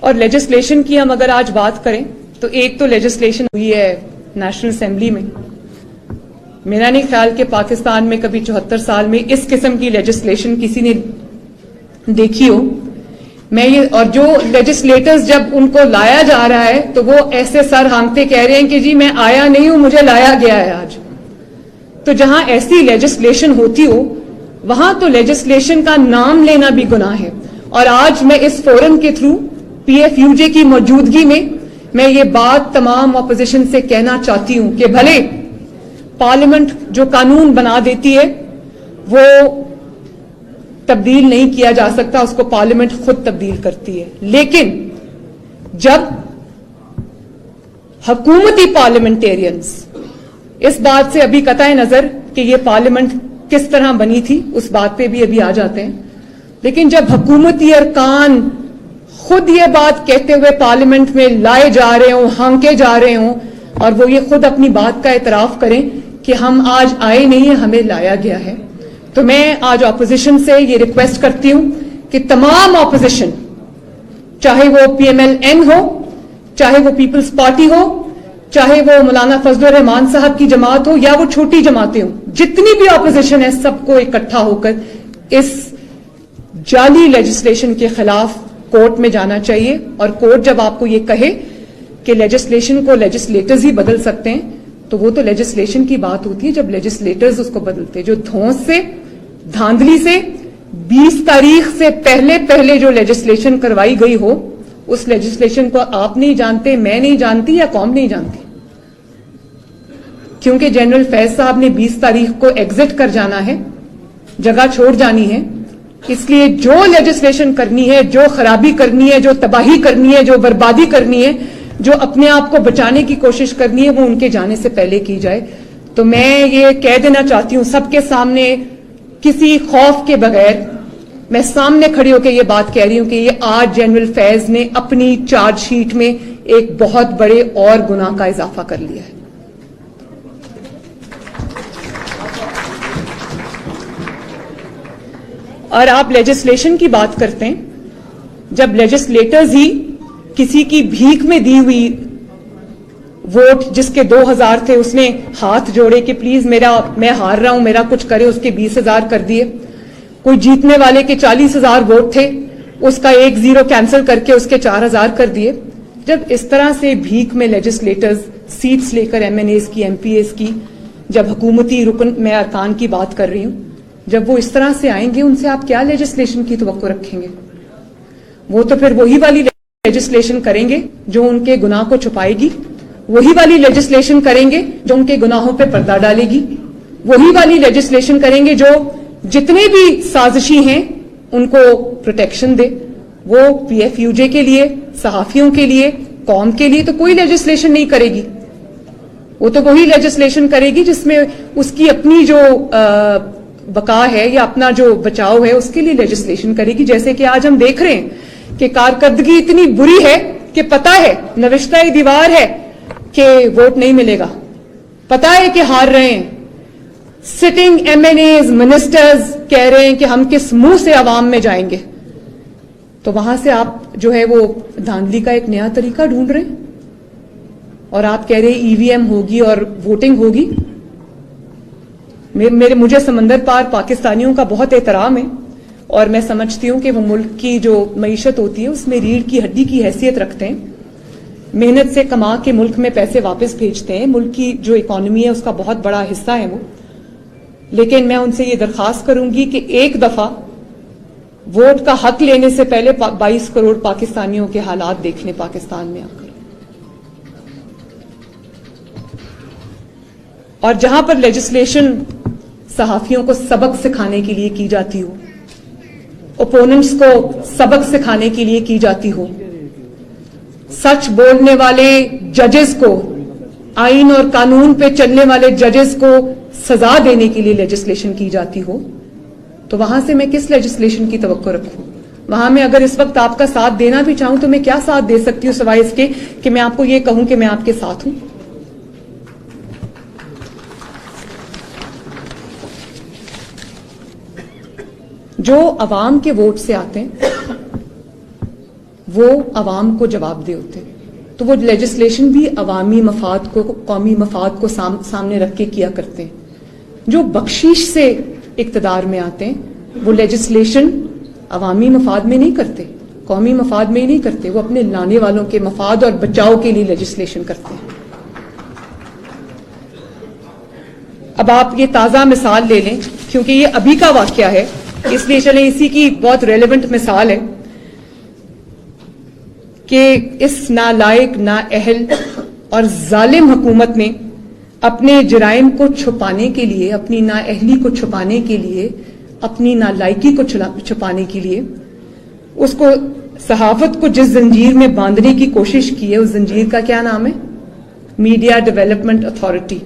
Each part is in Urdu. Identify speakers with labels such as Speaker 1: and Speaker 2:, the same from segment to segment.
Speaker 1: اور لیجسلیشن کی ہم اگر آج بات کریں تو ایک تو لیجسلیشن ہوئی ہے نیشنل اسمبلی میں. میرا نہیں خیال کہ پاکستان میں کبھی 74 سال میں اس قسم کی لیجسلیشن کسی نے دیکھی ہو. اور جو لیجسلیٹرز جب ان کو لایا جا رہا ہے تو وہ ایسے سر ہانکتے کہہ رہے ہیں کہ جی میں آیا نہیں ہوں, مجھے لایا گیا ہے آج. تو جہاں ایسی لیجسلیشن ہوتی ہو وہاں تو لیجسلیشن کا نام لینا بھی گناہ ہے. اور آج میں اس فورم کے تھرو PFUJ کی موجودگی میں یہ بات تمام اپوزیشن سے کہنا چاہتی ہوں کہ بھلے پارلیمنٹ جو قانون بنا دیتی ہے وہ تبدیل نہیں کیا جا سکتا, اس کو پارلیمنٹ خود تبدیل کرتی ہے, لیکن جب حکومتی پارلیمنٹیرینز اس بات سے ابھی قطع نظر کہ یہ پارلیمنٹ کس طرح بنی تھی اس بات پہ بھی ابھی آ جاتے ہیں, لیکن جب حکومتی ارکان خود یہ بات کہتے ہوئے پارلیمنٹ میں لائے جا رہے ہوں, ہانکے جا رہے ہوں, اور وہ یہ خود اپنی بات کا اعتراف کریں کہ ہم آج آئے نہیں ہیں, ہمیں لایا گیا ہے, تو میں آج اپوزیشن سے یہ ریکویسٹ کرتی ہوں کہ تمام اپوزیشن, چاہے وہ PMLN ہو, چاہے وہ پیپلز پارٹی ہو, چاہے وہ مولانا فضل الرحمان صاحب کی جماعت ہو یا وہ چھوٹی جماعتیں ہوں, جتنی بھی اپوزیشن ہے سب کو اکٹھا ہو کر اس جعلی لیجسلیشن کے خلاف کورٹ میں جانا چاہیے. اور کورٹ جب آپ کو یہ کہے کہ لیجسلیشن کو لیجسلیٹرز ہی بدل سکتے ہیں تو وہ تو لیجسلیشن کی بات ہوتی ہے جب لیجسلیٹرز اس کو بدلتے. جو دھونس سے, دھاندلی سے 20 تاریخ سے پہلے جو لیجسلیشن کروائی گئی ہو اس لیجسلیشن کو آپ نہیں جانتے, میں نہیں جانتی, یا قوم نہیں جانتی, کیونکہ جنرل فیض صاحب نے 20 تاریخ کو ایگزٹ کر جانا ہے, جگہ چھوڑ جانی ہے. اس لیے جو لیجسلیشن کرنی ہے, جو خرابی کرنی ہے, جو تباہی کرنی ہے, جو بربادی کرنی ہے, جو اپنے آپ کو بچانے کی کوشش کرنی ہے, وہ ان کے جانے سے پہلے کی جائے. تو میں یہ کہہ دینا چاہتی ہوں سب کے سامنے, کسی خوف کے بغیر میں سامنے کھڑی ہو کے یہ بات کہہ رہی ہوں کہ یہ آج جنرل فیض نے اپنی چارج شیٹ میں ایک بہت بڑے اور گناہ کا اضافہ کر لیا ہے. اور آپ لیجسلیشن کی بات کرتے ہیں, جب لیجسلیٹرز ہی کسی کی بھیک میں دی ہوئی ووٹ, جس کے 2000 تھے, اس نے ہاتھ جوڑے کہ پلیز میں ہار رہا ہوں, میرا کچھ کرے, اس کے 20,000 کر دیے. کوئی جیتنے والے کے 40,000 ووٹ تھے, اس کا 1 0 کینسل کر کے اس کے 4,000 کر دیے. جب اس طرح سے بھیک میں لیجسلیٹرز سیٹس لے کر MNAs کی, MPAs کی, جب حکومتی رکن میں ارکان کی بات کر رہی ہوں, جب وہ اس طرح سے آئیں گے ان سے آپ کیا لیجسلیشن کی توقع رکھیں گے؟ وہ تو پھر وہی والی لیجسلیشن کریں گے جو ان کے گناہ کو چھپائے گی, وہی والی لیجسلیشن کریں گے جو ان کے گناہوں پہ پردہ ڈالے گی, وہی والی لیجسلیشن کریں گے جو جتنے بھی سازشی ہیں ان کو پروٹیکشن دے. وہ PFUJ کے لیے, صحافیوں کے لیے, قوم کے لیے تو کوئی لیجسلیشن نہیں کرے گی. وہ تو وہی لیجسلیشن کرے گی جس میں اس کی اپنی جو بقا ہے یا اپنا جو بچاؤ ہے اس کے لیے لیجسلیشن کرے گی. جیسے کہ آج ہم دیکھ رہے ہیں کہ کارکردگی اتنی بری ہے کہ پتہ ہے, نوشتہ دیوار ہے کہ ووٹ نہیں ملے گا, پتہ ہے کہ ہار رہے ہیں. سٹنگ MNAs, منسٹرز کہہ رہے ہیں کہ ہم کس منہ سے عوام میں جائیں گے. تو وہاں سے آپ جو ہے وہ دھاندلی کا ایک نیا طریقہ ڈھونڈ رہے ہیں, اور آپ کہہ رہے ہیں EVM ہوگی اور ووٹنگ ہوگی. مجھے سمندر پار پاکستانیوں کا بہت احترام ہے, اور میں سمجھتی ہوں کہ وہ ملک کی جو معیشت ہوتی ہے اس میں ریڑھ کی ہڈی کی حیثیت رکھتے ہیں, محنت سے کما کے ملک میں پیسے واپس بھیجتے ہیں, ملک کی جو اکانومی ہے اس کا بہت بڑا حصہ ہے وہ. لیکن میں ان سے یہ درخواست کروں گی کہ ایک دفعہ ووٹ کا حق لینے سے پہلے 22 کروڑ پاکستانیوں کے حالات دیکھنے پاکستان میں آ کر. اور جہاں پر لیجسلیشن صحافیوں کو سبق سکھانے کے لیے کی جاتی ہو, اوپوننٹس کو سبق سکھانے کے لیے کی جاتی ہو, سچ بولنے والے ججز کو, آئین اور قانون پہ چلنے والے ججز کو سزا دینے کے لیے لیجسلیشن کی جاتی ہو, تو وہاں سے میں کس لیجسلیشن کی توقع رکھوں؟ وہاں میں اگر اس وقت آپ کا ساتھ دینا بھی چاہوں تو میں کیا ساتھ دے سکتی ہوں سوائے اس کے کہ میں آپ کو یہ کہوں کہ میں آپ کے ساتھ ہوں. جو عوام کے ووٹ سے آتے ہیں وہ عوام کو جواب دہ ہوتے. تو وہ لیجسلیشن بھی عوامی مفاد کو, قومی مفاد کو سامنے رکھ کے کیا کرتے ہیں. جو بخشش سے اقتدار میں آتے ہیں وہ لیجسلیشن عوامی مفاد میں نہیں کرتے, قومی مفاد میں ہی نہیں کرتے, وہ اپنے لانے والوں کے مفاد اور بچاؤ کے لیے لیجسلیشن کرتے ہیں. اب آپ یہ تازہ مثال لے لیں کیونکہ یہ ابھی کا واقعہ ہے, اس لیے چلیں اسی کی بہت ریلیونٹ مثال ہے کہ اس نالائق, نااہل اور ظالم حکومت نے اپنے جرائم کو چھپانے کے لیے, اپنی نااہلی کو چھپانے کے لیے, اپنی نالائقی کو چھپانے کے لیے اس کو, صحافت کو جس زنجیر میں باندھنے کی کوشش کی ہے, اس زنجیر کا کیا نام ہے؟ Media development authority.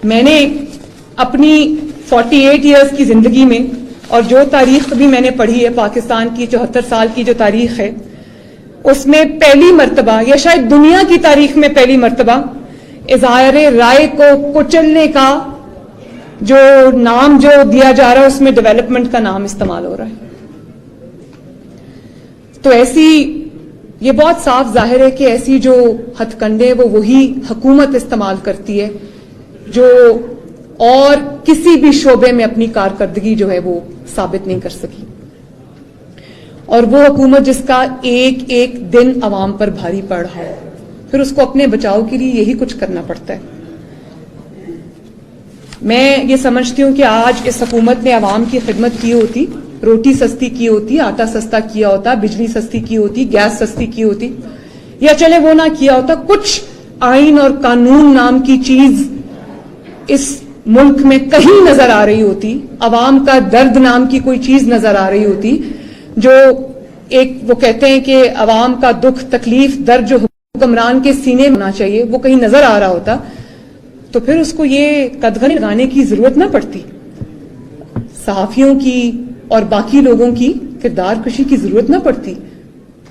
Speaker 1: میں نے اپنی 48 ایئرز کی زندگی میں, اور جو تاریخ بھی میں نے پڑھی ہے پاکستان کی 74 سال کی جو تاریخ ہے, اس میں پہلی مرتبہ یا شاید دنیا کی تاریخ میں پہلی مرتبہ اظہار رائے کو کچلنے کا جو نام جو دیا جا رہا ہے اس میں ڈیولپمنٹ کا نام استعمال ہو رہا ہے. تو ایسی, یہ بہت صاف ظاہر ہے کہ ایسی جو ہتھ کنڈے وہ وہی حکومت استعمال کرتی ہے جو اور کسی بھی شعبے میں اپنی کارکردگی جو ہے وہ ثابت نہیں کر سکی, اور وہ حکومت جس کا ایک ایک دن عوام پر بھاری پڑ رہا ہے, پھر اس کو اپنے بچاؤ کے لیے یہی کچھ کرنا پڑتا ہے. میں یہ سمجھتی ہوں کہ آج اس حکومت نے عوام کی خدمت کی ہوتی, روٹی سستی کی ہوتی, آٹا سستا کیا ہوتا, بجلی سستی کی ہوتی, گیس سستی کی ہوتی, یا چلے وہ نہ کیا ہوتا, کچھ آئین اور قانون نام کی چیز اس ملک میں کہیں نظر آ رہی ہوتی, عوام کا درد نام کی کوئی چیز نظر آ رہی ہوتی, جو ایک وہ کہتے ہیں کہ عوام کا دکھ, تکلیف, درد جو حکمران کے سینے میں ہونا چاہیے وہ کہیں نظر آ رہا ہوتا, تو پھر اس کو یہ قدغن لگانے کی ضرورت نہ پڑتی. صحافیوں کی اور باقی لوگوں کی کردار کشی کی ضرورت نہ پڑتی,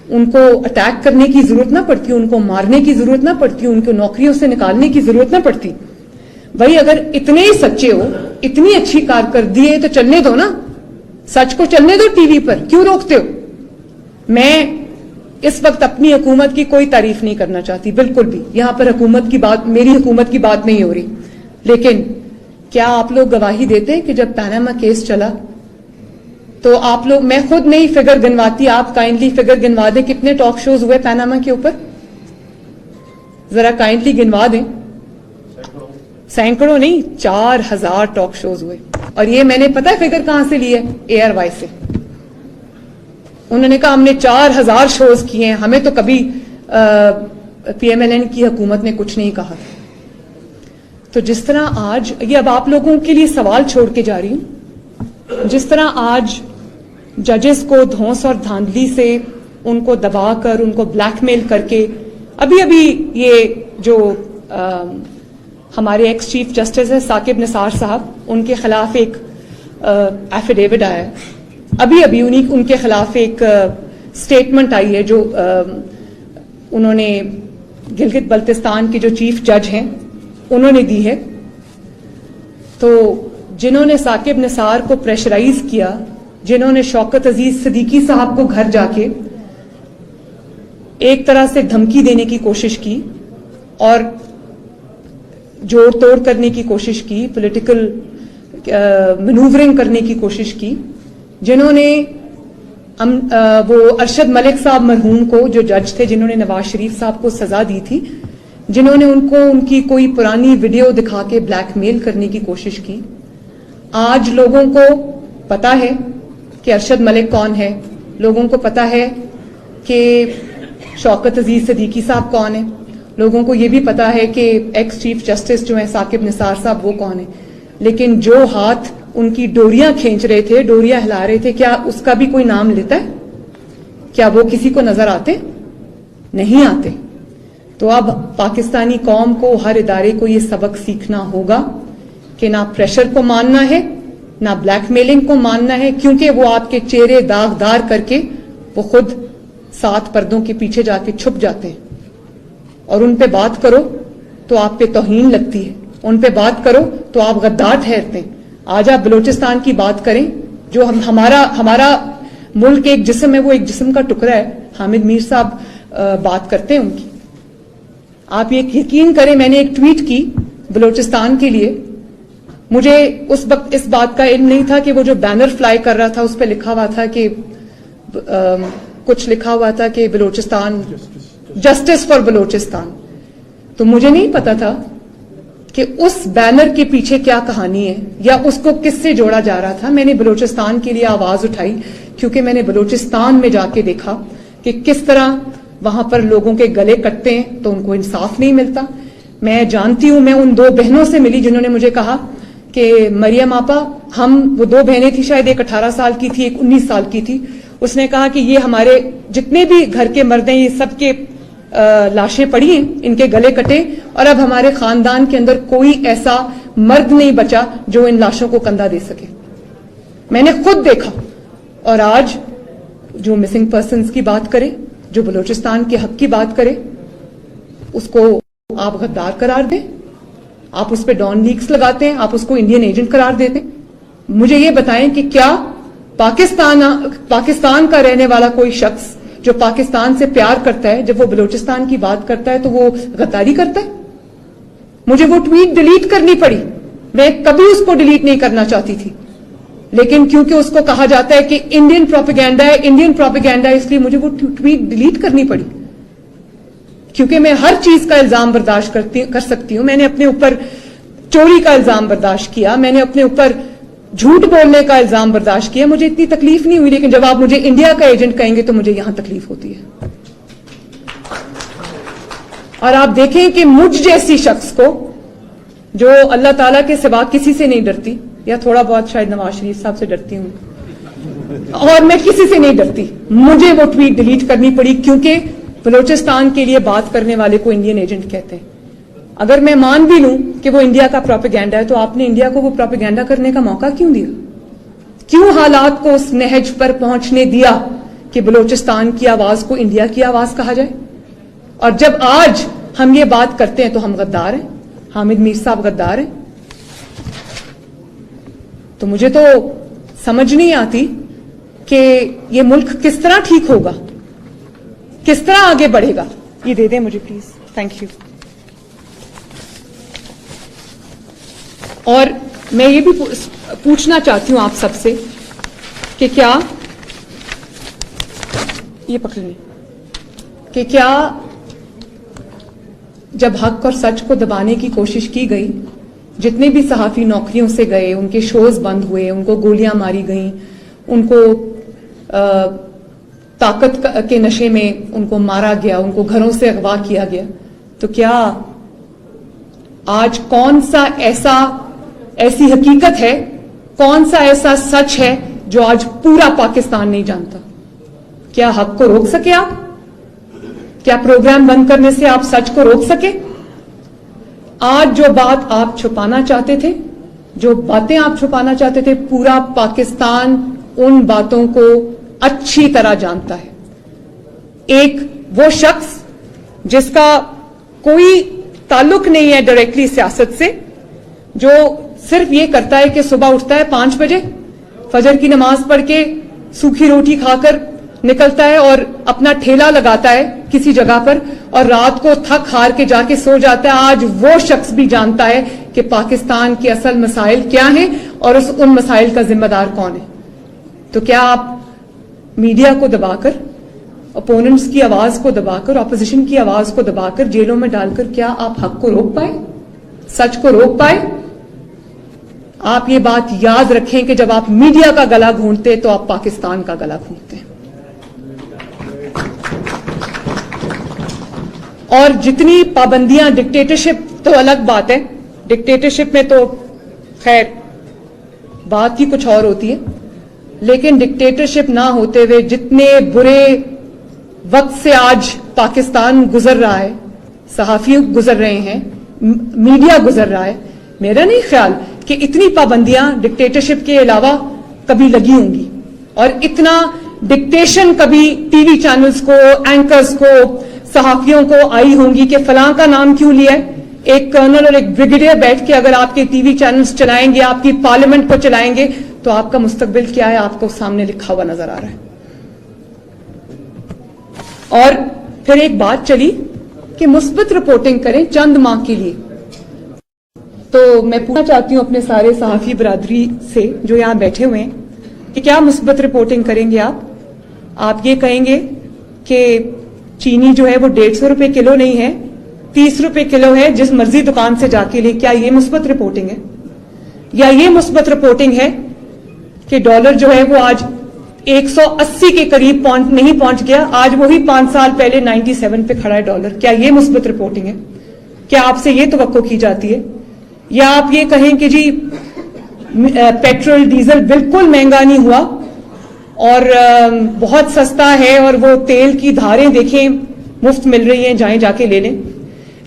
Speaker 1: ان کو اٹیک کرنے کی ضرورت نہ پڑتی, ان کو مارنے کی ضرورت نہ پڑتی, ان کو نوکریوں سے نکالنے کی ضرورت نہ پڑتی. بھائی اگر اتنے ہی سچے ہو, اتنی اچھی کارکردگی ہے تو چلنے دو نا, سچ کو چلنے دو ٹی وی پر, کیوں روکتے ہو؟ میں اس وقت اپنی حکومت کی کوئی تعریف نہیں کرنا چاہتی بالکل بھی, یہاں پر حکومت کی بات, میری حکومت کی بات نہیں ہو رہی, لیکن کیا آپ لوگ گواہی دیتے ہیں کہ جب پیناما کیس چلا تو آپ لوگ, میں خود نہیں فگر گنواتی, آپ کائنڈلی فگر گنوا دیں کتنے ٹاک شوز ہوئے پیناما کے اوپر, ذرا کائنڈلی گنوا دیں. سینکڑوں نہیں, 4000 ٹاک شوز ہوئے, اور یہ میں نے پتہ ہے فگر کہاں سے لی ہے؟ ARY سے. انہوں نے کہا ہم نے 4000 شوز کیے ہیں, ہمیں تو کبھی PMLN کی حکومت نے کچھ نہیں کہا. تو جس طرح آج, یہ اب آپ لوگوں کے لیے سوال چھوڑ کے جا رہی ہوں, جس طرح آج ججز کو دھونس اور دھاندلی سے ان کو دبا کر, ان کو بلیک میل کر کے, ابھی ابھی یہ جو ہمارے ایکس چیف جسٹس ہیں ثاقب نثار صاحب, ان کے خلاف ایک ایفیڈیوٹ آیا ہے, ابھی ابھی ان کے خلاف ایک سٹیٹمنٹ آئی ہے جو انہوں نے گلگت بلتستان کے جو چیف جج ہیں انہوں نے دی ہے. تو جنہوں نے ثاقب نثار کو پریشرائز کیا, جنہوں نے شوکت عزیز صدیقی صاحب کو گھر جا کے ایک طرح سے دھمکی دینے کی کوشش کی اور جوڑ توڑ کرنے کی کوشش کی, پولیٹیکل مینوورنگ کرنے کی کوشش کی, جنہوں نے وہ ارشد ملک صاحب مرحوم کو, جو جج تھے جنہوں نے نواز شریف صاحب کو سزا دی تھی, جنہوں نے ان کو ان کی کوئی پرانی ویڈیو دکھا کے بلیک میل کرنے کی کوشش کی. آج لوگوں کو پتا ہے کہ ارشد ملک کون ہے, لوگوں کو پتا ہے کہ شوکت عزیز صدیقی صاحب کون ہیں, لوگوں کو یہ بھی پتا ہے کہ ایکس چیف جسٹس جو ہیں ثاقب نثار صاحب وہ کون ہیں, لیکن جو ہاتھ ان کی ڈوریاں کھینچ رہے تھے, ڈوریاں ہلا رہے تھے, کیا اس کا بھی کوئی نام لیتا ہے؟ کیا وہ کسی کو نظر آتے؟ نہیں آتے. تو اب پاکستانی قوم کو, ہر ادارے کو یہ سبق سیکھنا ہوگا کہ نہ پریشر کو ماننا ہے, نہ بلیک میلنگ کو ماننا ہے, کیونکہ وہ آپ کے چہرے داغدار کر کے وہ خود 7 پردوں کے پیچھے جا کے چھپ جاتے ہیں, اور ان پہ بات کرو تو آپ پہ توہین لگتی ہے, ان پہ بات کرو تو آپ غدار ٹھہرتے ہیں. آج آپ بلوچستان کی بات کریں, جو ہمارا ملک ایک جسم ہے, وہ ایک جسم کا ٹکڑا ہے, حامد میر صاحب بات کرتے ہیں ان کی. آپ یہ یقین کریں میں نے ایک ٹویٹ کی بلوچستان کے لیے. مجھے اس وقت اس بات کا علم نہیں تھا کہ وہ جو بینر فلائی کر رہا تھا اس پہ لکھا ہوا تھا کہ کچھ لکھا ہوا تھا کہ بلوچستان جسٹس فار بلوچستان. تو مجھے نہیں پتا تھا کہ اس بینر کے پیچھے کیا کہانی ہے یا اس کو کس سے جوڑا جا رہا تھا. میں نے بلوچستان کے لیے آواز اٹھائی کیونکہ میں نے بلوچستان میں جا کے دیکھا کہ کس طرح وہاں پر لوگوں کے گلے کٹتے ہیں تو ان کو انصاف نہیں ملتا. میں جانتی ہوں, میں ان 2 بہنوں سے ملی جنہوں نے مجھے کہا کہ مریم آپا ہم, وہ 2 بہنیں تھیں شاید, ایک 18 سال کی تھی ایک 19 سال کی تھی. اس نے کہا کہ یہ ہمارے جتنے بھی گھر کے مرد ہیں یہ سب کے لاشیں پڑی ہیں, ان کے گلے کٹے, اور اب ہمارے خاندان کے اندر کوئی ایسا مرد نہیں بچا جو ان لاشوں کو کندھا دے سکے. میں نے خود دیکھا. اور آج جو مسنگ پرسنز کی بات کرے, جو بلوچستان کے حق کی بات کرے, اس کو آپ غدار قرار دیں, آپ اس پہ ڈان لیکس لگاتے ہیں, آپ اس کو انڈین ایجنٹ قرار دیتے ہیں. مجھے یہ بتائیں کہ کیا پاکستان کا رہنے والا کوئی شخص جو پاکستان سے پیار کرتا ہے جب وہ بلوچستان کی بات کرتا ہے تو وہ غداری کرتا ہے؟ مجھے وہ ٹویٹ ڈیلیٹ کرنی پڑی. میں کبھی اس کو ڈیلیٹ نہیں کرنا چاہتی تھی, لیکن کیونکہ اس کو کہا جاتا ہے کہ انڈین پروپیگینڈا ہے, انڈین پروپیگینڈا ہے, اس لیے مجھے وہ ٹویٹ ڈیلیٹ کرنی پڑی. کیونکہ میں ہر چیز کا الزام برداشت کر سکتی ہوں. میں نے اپنے اوپر چوری کا الزام برداشت کیا, میں نے اپنے اوپر جھوٹ بولنے کا الزام برداشت کیا, مجھے اتنی تکلیف نہیں ہوئی. لیکن جب آپ مجھے انڈیا کا ایجنٹ کہیں گے تو مجھے یہاں تکلیف ہوتی ہے. اور آپ دیکھیں کہ مجھ جیسی شخص کو, جو اللہ تعالیٰ کے سوا کسی سے نہیں ڈرتی, یا تھوڑا بہت شاید نواز شریف صاحب سے ڈرتی ہوں, اور میں کسی سے نہیں ڈرتی, مجھے وہ ٹویٹ ڈیلیٹ کرنی پڑی کیونکہ بلوچستان کے لیے بات کرنے والے کو انڈین ایجنٹ کہتے ہیں. اگر میں مان بھی لوں کہ وہ انڈیا کا پروپیگینڈا ہے تو آپ نے انڈیا کو وہ پروپیگینڈا کرنے کا موقع کیوں دیا؟ کیوں حالات کو اس نہج پر پہنچنے دیا کہ بلوچستان کی آواز کو انڈیا کی آواز کہا جائے؟ اور جب آج ہم یہ بات کرتے ہیں تو ہم غدار ہیں, حامد میر صاحب غدار ہیں. تو مجھے تو سمجھ نہیں آتی کہ یہ ملک کس طرح ٹھیک ہوگا, کس طرح آگے بڑھے گا. یہ دے دیں مجھے پلیز, تھینک یو. اور میں یہ بھی پوچھنا چاہتی ہوں آپ سب سے کہ کیا یہ پکڑ لیں کہ کیا جب حق اور سچ کو دبانے کی کوشش کی گئی, جتنے بھی صحافی نوکریوں سے گئے, ان کے شوز بند ہوئے, ان کو گولیاں ماری گئیں, ان کو طاقت کے نشے میں ان کو مارا گیا, ان کو گھروں سے اغوا کیا گیا, تو کیا آج کون سا ایسی حقیقت ہے, کون سا ایسا سچ ہے جو آج پورا پاکستان نہیں جانتا؟ کیا حق کو روک سکے آپ؟ کیا پروگرام بند کرنے سے آپ سچ کو روک سکے؟ آج جو بات آپ چھپانا چاہتے تھے, جو باتیں آپ چھپانا چاہتے تھے, پورا پاکستان ان باتوں کو اچھی طرح جانتا ہے. ایک وہ شخص جس کا کوئی تعلق نہیں ہے ڈائریکٹلی سیاست سے, جو صرف یہ کرتا ہے کہ صبح اٹھتا ہے 5 بجے, فجر کی نماز پڑھ کے سوکھی روٹی کھا کر نکلتا ہے اور اپنا ٹھیلا لگاتا ہے کسی جگہ پر, اور رات کو تھک ہار کے جا کے سو جاتا ہے. آج وہ شخص بھی جانتا ہے کہ پاکستان کے اصل مسائل کیا ہیں اور ان مسائل کا ذمہ دار کون ہے. تو کیا آپ میڈیا کو دبا کر, اپوننٹس کی آواز کو دبا کر, اپوزیشن کی آواز کو دبا کر, جیلوں میں ڈال کر کیا آپ حق کو روک پائے, سچ کو روک پائے؟ آپ یہ بات یاد رکھیں کہ جب آپ میڈیا کا گلا گھونٹتے تو آپ پاکستان کا گلا گھونٹتے ہیں. اور جتنی پابندیاں, ڈکٹیٹرشپ تو الگ بات ہے, ڈکٹیٹرشپ میں تو خیر بات ہی کچھ اور ہوتی ہے, لیکن ڈکٹیٹرشپ نہ ہوتے ہوئے جتنے برے وقت سے آج پاکستان گزر رہا ہے, صحافی گزر رہے ہیں, میڈیا گزر رہا ہے, میرا نہیں خیال کہ اتنی پابندیاں ڈکٹیٹرشپ کے علاوہ کبھی لگی ہوں گی, اور اتنا ڈکٹیشن کبھی ٹی وی چینلز کو, اینکرز کو, صحافیوں کو آئی ہوں گی کہ فلاں کا نام کیوں لیا ہے. ایک کرنل اور ایک بریگیڈیئر بیٹھ کے اگر آپ کے ٹی وی چینلز چلائیں گے, آپ کی پارلیمنٹ کو چلائیں گے, تو آپ کا مستقبل کیا ہے آپ کو سامنے لکھا ہوا نظر آ رہا ہے. اور پھر ایک بات چلی کہ مثبت رپورٹنگ کریں چند ماہ کے لیے. تو میں پوچھنا چاہتی ہوں اپنے سارے صحافی برادری سے جو یہاں بیٹھے ہوئے ہیں کہ کیا مثبت رپورٹنگ کریں گے آپ یہ کہیں گے کہ چینی جو ہے وہ 150 روپے کلو نہیں ہے 30 روپے کلو ہے, جس مرضی دکان سے جا کے لے. کیا یہ مثبت رپورٹنگ ہے؟ یا یہ مثبت رپورٹنگ ہے کہ ڈالر جو ہے وہ آج 180 کے قریب نہیں پہنچ گیا, آج وہی 5 سال پہلے 97 پہ کھڑا ہے ڈالر. کیا یہ مثبت رپورٹنگ ہے؟ کیا آپ سے یہ توقع کی جاتی ہے؟ یا آپ یہ کہیں کہ جی پیٹرول ڈیزل بالکل مہنگا نہیں ہوا اور بہت سستا ہے, اور وہ تیل کی دھاریں دیکھیں مفت مل رہی ہیں, جائیں جا کے لے لیں.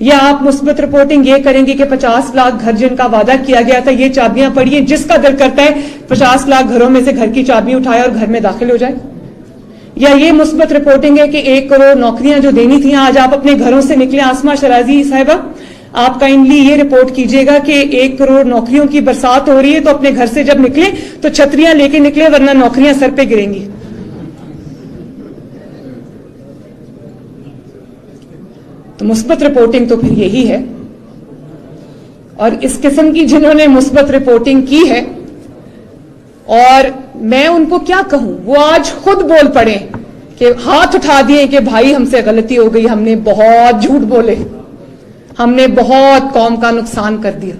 Speaker 1: یا آپ مثبت رپورٹنگ یہ کریں گے کہ 50 لاکھ گھر جن کا وعدہ کیا گیا تھا, یہ چابیاں پڑی ہیں, جس کا دل کرتا ہے 50 لاکھ گھروں میں سے گھر کی چابی اٹھائے اور گھر میں داخل ہو جائے. یا یہ مثبت رپورٹنگ ہے کہ 1 کروڑ نوکریاں جو دینی تھیں آج آپ اپنے گھروں سے نکلے. آسما شرازی صاحبہ, آپ کائنڈلی یہ رپورٹ کیجئے گا کہ 1 کروڑ نوکریوں کی برسات ہو رہی ہے, تو اپنے گھر سے جب نکلیں تو چھتریاں لے کے نکلے, ورنہ نوکریاں سر پہ گریں گی. تو مثبت رپورٹنگ تو پھر یہی ہے. اور اس قسم کی جنہوں نے مثبت رپورٹنگ کی ہے, اور میں ان کو کیا کہوں, وہ آج خود بول پڑے کہ ہاتھ اٹھا دیے کہ بھائی ہم سے غلطی ہو گئی, ہم نے بہت جھوٹ بولے, ہم نے بہت قوم کا نقصان کر دیا.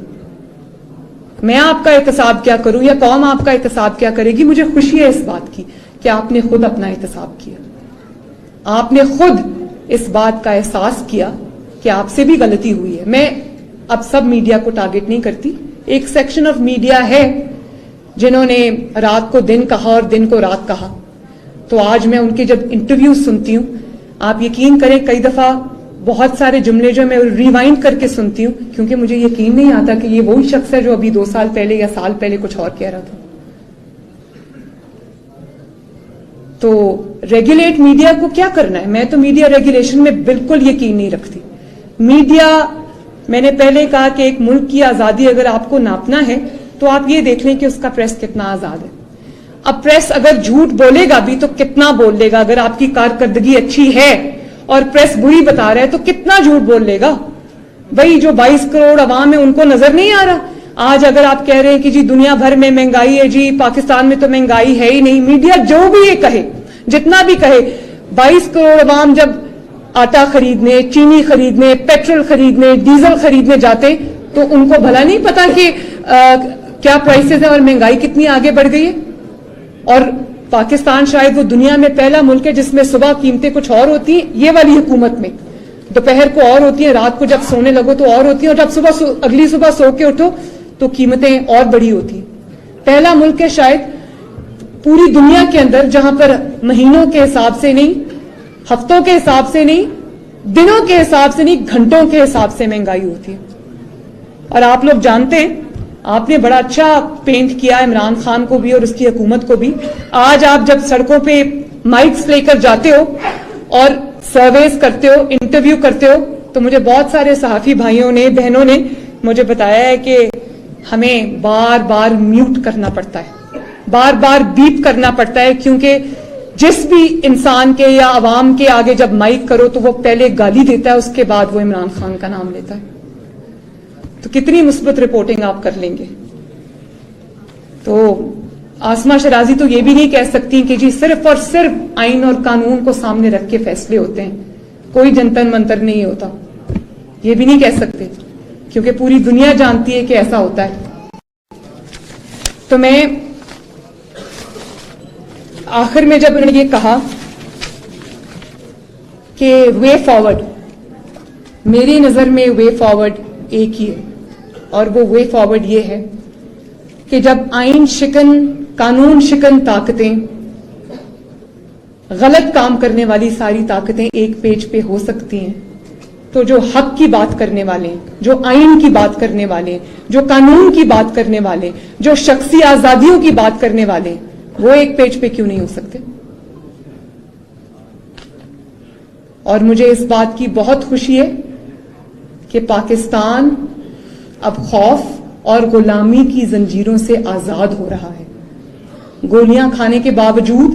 Speaker 1: میں آپ کا احتساب کیا کروں یا قوم آپ کا احتساب کیا کرے گی؟ مجھے خوشی ہے اس بات کی کہ آپ نے خود اپنا احتساب کیا, آپ نے خود اس بات کا احساس کیا کہ آپ سے بھی غلطی ہوئی ہے. میں اب سب میڈیا کو ٹارگٹ نہیں کرتی, ایک سیکشن آف میڈیا ہے جنہوں نے رات کو دن کہا اور دن کو رات کہا. تو آج میں ان کے جب انٹرویو سنتی ہوں, آپ یقین کریں کئی دفعہ بہت سارے جملے جو میں ریوائنڈ کر کے سنتی ہوں, کیونکہ مجھے یقین نہیں آتا کہ یہ وہی شخص ہے جو ابھی 2 سال پہلے یا سال پہلے کچھ اور کہہ رہا تھا. تو ریگولیٹ میڈیا کو کیا کرنا ہے؟ میں تو میڈیا ریگولیشن میں بالکل یقین نہیں رکھتی. میڈیا, میں نے پہلے کہا کہ ایک ملک کی آزادی اگر آپ کو ناپنا ہے تو آپ یہ دیکھ لیں کہ اس کا پریس کتنا آزاد ہے. اب پریس اگر جھوٹ بولے گا بھی تو کتنا بول لے گا؟ اگر آپ کی کارکردگی اچھی ہے اور پریس بری بتا رہا ہے تو کتنا جھوٹ بول لے گا؟ بھائی جو 22 کروڑ عوام ہے ان کو نظر نہیں آ رہا؟ آج اگر آپ کہہ رہے ہیں کہ جی دنیا بھر میں مہنگائی ہے, جی پاکستان میں تو مہنگائی ہے ہی نہیں, میڈیا جو بھی یہ کہے, جتنا بھی کہے, 22 کروڑ عوام جب آٹا خریدنے, چینی خریدنے, پیٹرول خریدنے, ڈیزل خریدنے جاتے تو ان کو بھلا نہیں پتا کہ کیا پرائسز ہیں اور مہنگائی کتنی آگے بڑھ گئی ہے. اور پاکستان شاید وہ دنیا میں پہلا ملک ہے جس میں صبح قیمتیں کچھ اور ہوتی ہیں, یہ والی حکومت میں دوپہر کو اور ہوتی ہیں, رات کو جب سونے لگو تو اور ہوتی ہیں, اور جب اگلی صبح سو کے اٹھو تو قیمتیں اور بڑی ہوتی ہیں. پہلا ملک ہے شاید پوری دنیا کے اندر جہاں پر مہینوں کے حساب سے نہیں, ہفتوں کے حساب سے نہیں, دنوں کے حساب سے نہیں, گھنٹوں کے حساب سے مہنگائی ہوتی ہے. اور آپ لوگ جانتے ہیں, آپ نے بڑا اچھا پینٹ کیا عمران خان کو بھی اور اس کی حکومت کو بھی. آج آپ جب سڑکوں پہ مائکس لے کر جاتے ہو اور سرویز کرتے ہو, انٹرویو کرتے ہو, تو مجھے بہت سارے صحافی بھائیوں نے, بہنوں نے مجھے بتایا ہے کہ ہمیں بار بار میوٹ کرنا پڑتا ہے, بار بار بیپ کرنا پڑتا ہے, کیونکہ جس بھی انسان کے یا عوام کے آگے جب مائک کرو تو وہ پہلے گالی دیتا ہے, اس کے بعد وہ عمران خان کا نام لیتا ہے. تو کتنی مثبت رپورٹنگ آپ کر لیں گے؟ تو آسما شرازی تو یہ بھی نہیں کہہ سکتی کہ جی صرف اور صرف آئین اور قانون کو سامنے رکھ کے فیصلے ہوتے ہیں, کوئی جنتر منتر نہیں ہوتا. یہ بھی نہیں کہہ سکتے کیونکہ پوری دنیا جانتی ہے کہ ایسا ہوتا ہے. تو میں آخر میں جب انہوں نے یہ کہا کہ وے فارورڈ, میری نظر میں وے فارورڈ ایک ہی ہے, اور وہ وے فارورڈ یہ ہے کہ جب آئین شکن, قانون شکن طاقتیں, غلط کام کرنے والی ساری طاقتیں ایک پیج پہ ہو سکتی ہیں, تو جو حق کی بات کرنے والے ہیں, جو آئین کی بات کرنے والے ہیں, جو قانون کی بات کرنے والے ہیں, جو شخصی آزادیوں کی بات کرنے والے ہیں, وہ ایک پیج پہ کیوں نہیں ہو سکتے؟ اور مجھے اس بات کی بہت خوشی ہے کہ پاکستان اب خوف اور غلامی کی زنجیروں سے آزاد ہو رہا ہے. گولیاں کھانے کے باوجود,